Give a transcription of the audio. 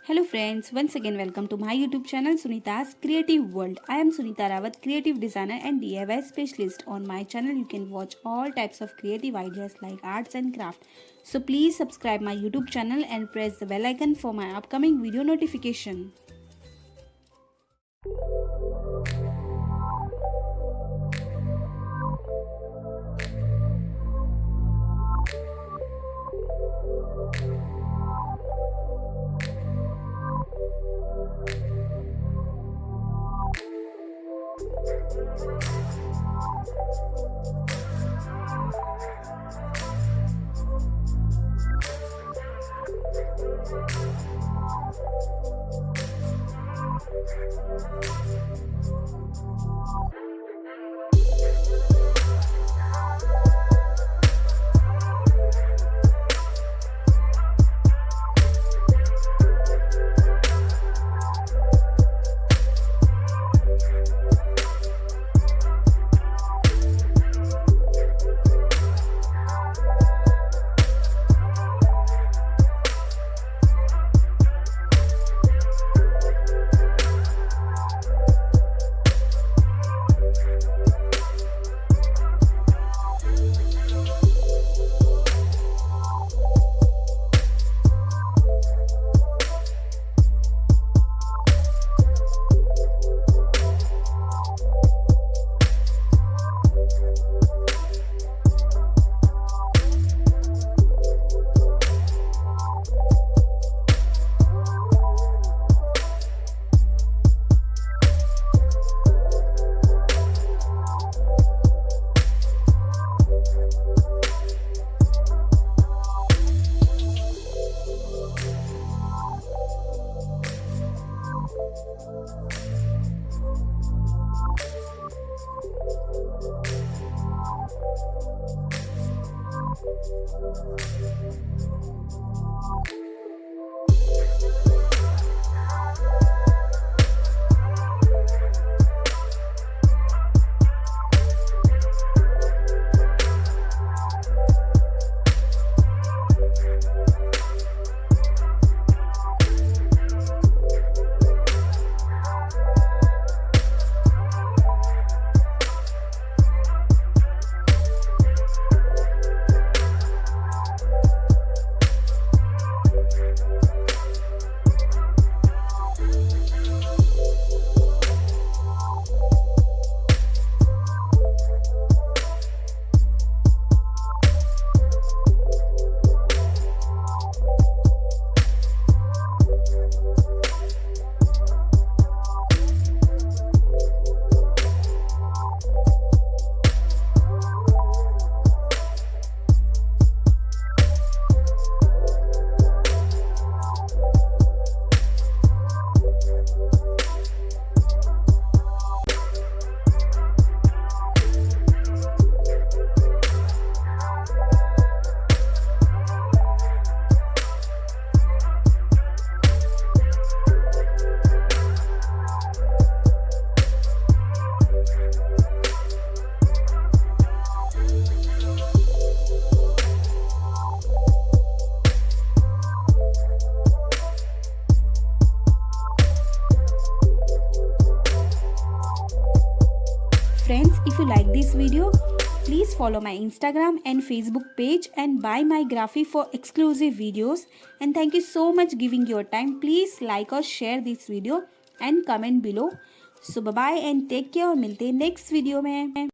Hello friends, once again welcome to my YouTube channel Sunita's Creative World. I am Sunita Rawat, creative designer and DIY specialist. On my channel you can watch all types of creative ideas like arts and craft. So please subscribe my YouTube channel and press the bell icon for my upcoming video notification. Friends, if you like this video, please follow my Instagram and Facebook page and buy my graphic for exclusive videos. And thank you so much giving your time. Please like or share this video and comment below. So bye bye and take care. मिलते हैं next video में.